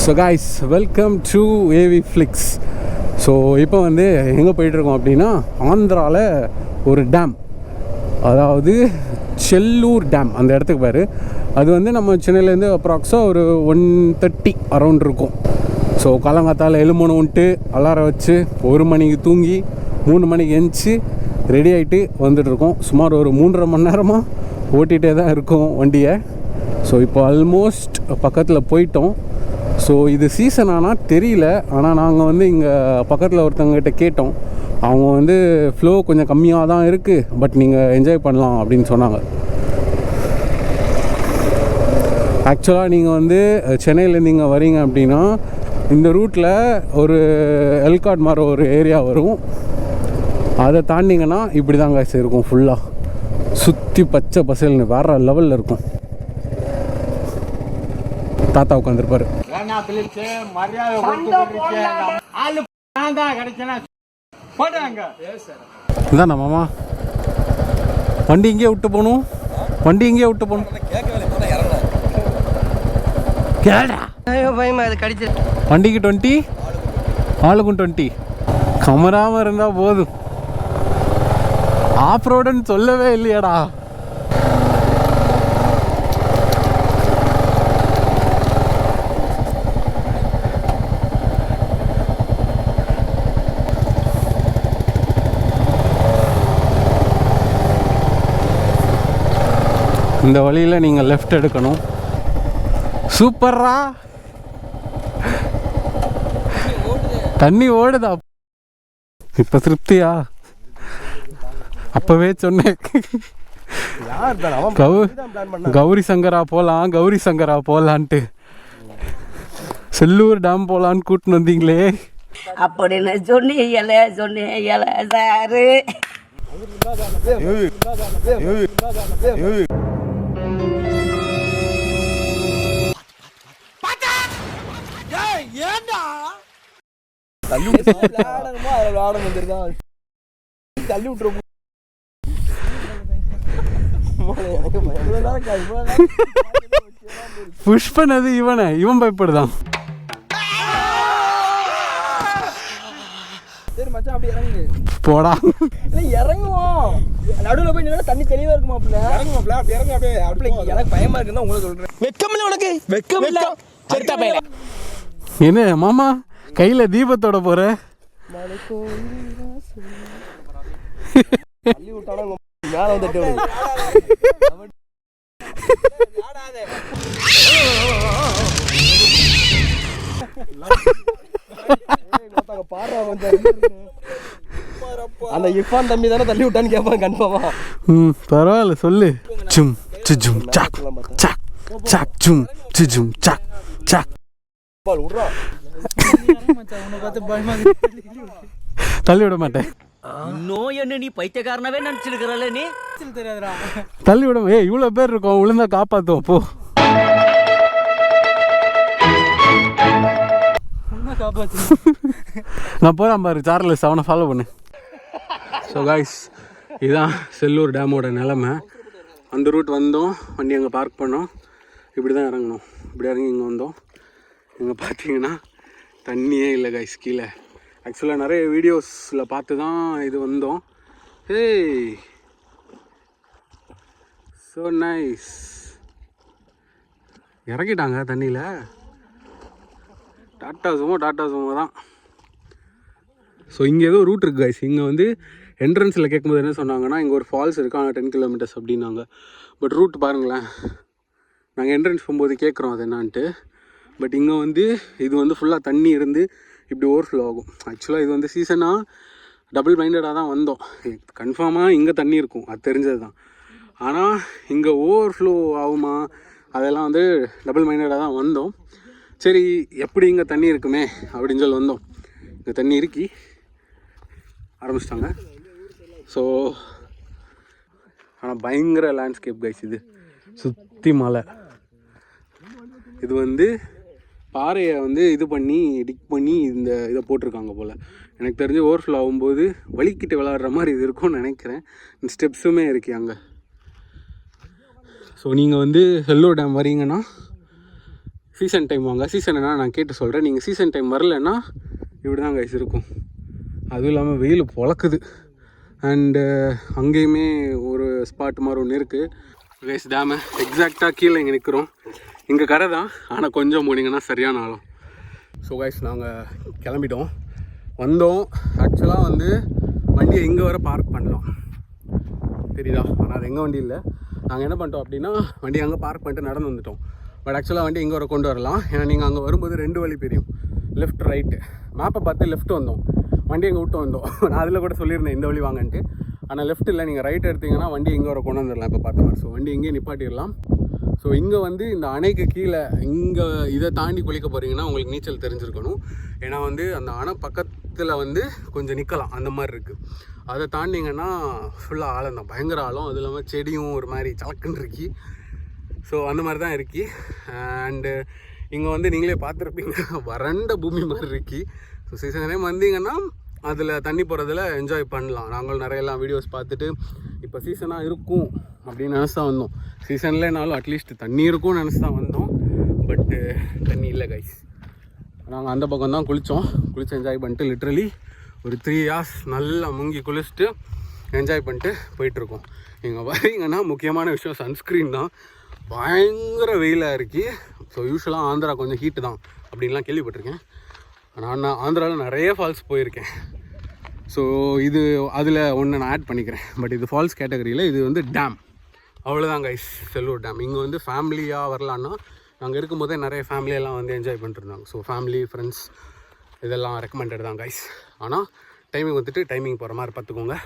So guys, welcome to AV Flix. So இப்போ வந்து எங்கே போயிட்டுருக்கோம் அப்படின்னா, ஆந்திராவில் ஒரு டேம், அதாவது செல்லூர் டேம், அந்த இடத்துக்கு பேர். அது வந்து நம்ம சென்னையிலேருந்து அப்ராக்ஸாக ஒரு 1:30 அரௌண்ட் இருக்கும். ஸோ காலங்காத்தால் எழுமணுன்ட்டு அலாரம் வச்சு 1 மணிக்கு தூங்கி 3 மணிக்கு எந்திச்சு ரெடி ஆகிட்டு வந்துட்டுருக்கோம். சுமார் ஒரு 3.5 மணி நேரமாக ஓட்டிகிட்டே தான் இருக்கும் வண்டியை. ஸோ இப்போ ஆல்மோஸ்ட் பக்கத்தில் போயிட்டோம். ஸோ இது சீசன் ஆனால் தெரியல. ஆனால் நாங்கள் வந்து இங்கே பக்கத்தில் ஒருத்தவங்ககிட்ட கேட்டோம். அவங்க வந்து ஃப்ளோ கொஞ்சம் கம்மியாக தான் இருக்குது, பட் நீங்கள் என்ஜாய் பண்ணலாம் அப்படின்னு சொன்னாங்க. ஆக்சுவலாக நீங்கள் வந்து சென்னையிலேருந்து இங்கே வரீங்க அப்படின்னா, இந்த ரூட்டில் ஒரு எல்காட் மாதிரி ஒரு ஏரியா வரும். அதை தாண்டிங்கன்னா இப்படி தான் காய்ச்சி இருக்கும். ஃபுல்லாக சுற்றி பச்சை பசேல்னு வேறு லெவலில் இருக்கும். தாத்தா உட்காந்துருப்பாரு. இதான் மாமா, வண்டி இங்கே விட்டு போகணும், வண்டி இங்கே விட்டு போகணும். வண்டிக்கு 20, ஆளுக்கும் 20. கமராமல் இருந்தால் போதும். ஆஃப் ரோடுன்னு சொல்லவே இல்லையாடா. இந்த வழியில் நீங்கள் லெஃப்ட் எடுக்கணும். சூப்பரா, தண்ணி ஓடுதா? இப்போ திருப்தியா? அப்போவே சொன்னேன் கௌரி சங்கரா போகலாம், கௌரி சங்கரா போகலான்ட்டு. செல்லூர் டேம் போகலான்னு கூட்டின்னு வந்தீங்களே அப்படின்னு சொன்னீங்களே சாரு. புஷ் பண்ணது இவன் பயப்படுதான். போடா, இறங்குவோம். நடுவில் போய் நின்னா தண்ணி தெளிவா இருக்குமா? எனக்கு பயமா இருக்குன்னு உங்களுக்கு சொல்றேன். வெக்கம் இல்ல உனக்கு? வெக்கம் இல்ல? என்ன மாமா கையில தீபத்தோட போற? மேல வந்துட்டு அந்த இர்ஃபான் தம்பி தானே தள்ளி விட்டான்னு கேட்பான் கன்ஃபார்மா. பரவாயில்ல சொல்லு. சும் சுஜும் சாக் சாக் சாக் சும் சுஜும் சாக் சாக். தள்ளி விட மாட்டேன். நோய் என்ன நீ பைத்தியக்காரனவே நினைச்சிருக்கிறல்ல நீ? தெரியாதுடா, தள்ளி விட. இவ்வளோ பேர் இருக்கோம், விழுந்தா காப்பாற்றுவோம். போ நான் போகிறேன் பாரு, சார்லஸ் அவனை ஃபாலோ பண்ணு. ஸோ காய்ஸ், இதுதான் செல்லூர் டேமோட நிலமை. அந்த ரூட் வந்தோம், வண்டி அங்கே பார்க் பண்ணோம், இப்படி தான் இறங்கணும். இப்படி இறங்கி இங்கே வந்தோம். இங்கே பார்த்தீங்கன்னா தண்ணியே இல்லை காய்ஸ் கீழே. ஆக்சுவலாக நிறைய வீடியோஸில் பார்த்து தான் இது வந்தோம். ஏய், ஸோ நைஸ். இறக்கிட்டாங்க தண்ணியில். டாட்டா சுமோ தான். ஸோ இங்கே ஏதோ ரூட் இருக்குது காய்ஸ். இங்கே வந்து என்ட்ரன்ஸில் கேட்கும்போது என்ன சொன்னாங்கன்னா, இங்கே ஒரு ஃபால்ஸ் இருக்குது, ஆனால் 10 கிலோமீட்டர்ஸ் அப்படின்னாங்க. பட் ரூட் பாருங்களேன், நாங்கள் என்ட்ரன்ஸ் போகும்போது கேட்குறோம் அது என்னான்ட்டு. பட் இங்கே வந்து இது வந்து ஃபுல்லாக தண்ணி இருந்து இப்படி ஓவர்ஃப்ளோ ஆகும். ஆக்சுவலாக இது வந்து சீசனாக டபுள் மைண்டடாக தான் வந்தோம். கன்ஃபார்மாக இங்கே தண்ணி இருக்கும், அது தெரிஞ்சது தான். ஆனால் இங்கே ஓவர்ஃப்ளோ ஆகுமா அதெல்லாம் வந்து டபுள் மைண்டடாக தான் வந்தோம். சரி, எப்படி இங்கே தண்ணி இருக்குமே அப்படின்னு சொல்லி வந்தோம். இங்கே தண்ணி இருக்கி ஆரம்பிச்சிட்டாங்க. ஸோ ஆனால் பயங்கர லேண்ட்ஸ்கேப் கைஸ். இது சுற்றி மலை. இது வந்து பாறையை வந்து இது பண்ணி டிக் பண்ணி இந்த இதை போட்டிருக்காங்க போல். எனக்கு தெரிஞ்சு ஓவர்ஃப்ளோ ஆகும்போது வலிக்கிட்டு விளாட்ற மாதிரி இது இருக்கும்னு நினைக்கிறேன். இந்த ஸ்டெப்ஸுமே இருக்கு அங்கே. ஸோ நீங்கள் வந்து செல்லூர் டேம் வரீங்கன்னா சீசன் டைம் வாங்க. சீசன் என்ன நான் கேட்டு சொல்கிறேன். நீங்கள் சீசன் டைம் வரலன்னா இப்படி தான் கைஸ் இருக்கும். அதுவும் இல்லாமல் வெயில் பொழக்குது. அண்டு அங்கேயுமே ஒரு ஸ்பாட் மாதிரி ஒன்று இருக்குது கைஸ். டேமு எக்ஸாக்டாக கீழே இங்கே நிற்கிறோம். இங்கே கரை தான், ஆனால் கொஞ்சம் போனீங்கன்னா சரியான ஆழம். ஸோ கைஸ் நாங்கள் கிளம்பிட்டோம். வந்தோம். ஆக்சுவலாக வந்து வண்டியை இங்கே வர பார்க் பண்ணலாம், தெரியுதா? ஆனால் அது எங்கள் வண்டி இல்லை. நாங்கள் என்ன பண்ணிட்டோம் அப்படின்னா வண்டி அங்கே பார்க் பண்ணிட்டு நடந்து வந்துட்டோம். பட் ஆக்சுவலாக வண்டி இங்கே வர கொண்டு வரலாம். ஏன்னா நீங்கள் அங்கே வரும்போது 2 வழி தெரியும், லெஃப்ட் ரைட்டு. மேப்பை பார்த்து லெஃப்ட் வந்தோம், வண்டி எங்கே விட்டு வந்தோம். நான் அதில் கூட சொல்லியிருந்தேன் இந்த வழி வாங்கன்ட்டு. ஆனால் லெஃப்ட் இல்லை, நீங்கள் ரைட் எடுத்திங்கன்னா வண்டி இங்கே வர கொண்டு வந்துடலாம். இப்போ பார்த்த மாதிரி. ஸோ வண்டி இங்கேயே நிப்பாட்டிடலாம். ஸோ இங்கே வந்து இந்த அணைக்கு கீழே இங்கே இதை தாண்டி குளிக்க போகிறீங்கன்னா உங்களுக்கு நீச்சல் தெரிஞ்சிருக்கணும். ஏன்னா வந்து அந்த அணை பக்கத்தில் வந்து கொஞ்சம் நிற்கலாம், அந்த மாதிரி இருக்குது. அதை தாண்டிங்கன்னா ஃபுல்லாக ஆழம் தான், பயங்கர ஆழம். அது இல்லாமல் செடியும் ஒரு மாதிரி சலக்குன்னு இருக்கி. ஸோ அந்த மாதிரி தான் இருக்கி. அண்டு இங்கே வந்து நீங்களே பார்த்துருப்பீங்க, வறண்ட பூமி மாதிரி இருக்கி. ஸோ சீசன் டைம் வந்தீங்கன்னா அதில் தண்ணி போகிறதுல என்ஜாய் பண்ணலாம். நாங்களும் நிறையெல்லாம் வீடியோஸ் பார்த்துட்டு இப்போ சீசனாக இருக்கும் அப்படின்னு நினச்சி தான் வந்தோம். சீசன்லேனாலும் அட்லீஸ்ட் தண்ணி இருக்கும்னு நினச்சி தான் வந்தோம். பட்டு தண்ணி இல்லை கைஸ். நாங்கள் அந்த பக்கம் தான் குளித்து என்ஜாய் பண்ணிட்டு லிட்ரலி ஒரு 3 hours நல்லா முங்கி குளிச்சுட்டு என்ஜாய் பண்ணிட்டு போயிட்டுருக்கோம். இங்கே வரீங்கன்னா முக்கியமான விஷயம் சன்ஸ்க்ரீன் தான். பயங்கர வெயிலாக இருக்கு. ஸோ யூஸ்வலாக ஆந்திரா கொஞ்சம் ஹீட்டு தான் அப்படின்லாம் கேள்விப்பட்டிருக்கேன். நான் ஆந்திராவில் நிறைய ஃபால்ஸ் போயிருக்கேன். ஸோ இது அதில் ஒன்று நான் ஆட் பண்ணிக்கிறேன். பட் இது ஃபால்ஸ் கேட்டகரியில், இது வந்து டேம். அவ்வளோதான் கைஸ், செல்லூர் டேம். இங்கே வந்து ஃபேமிலியாக வரலான்னா நாங்கள் இருக்கும்போதே நிறைய ஃபேமிலியெல்லாம் வந்து என்ஜாய் பண்ணிட்டுருந்தாங்க. ஸோ ஃபேமிலி ஃப்ரெண்ட்ஸ் இதெல்லாம் ரெக்கமெண்டட் தான் கைஸ். ஆனால் டைமிங் வந்துட்டு டைமிங் போகிற மாதிரி பார்த்துக்கோங்க.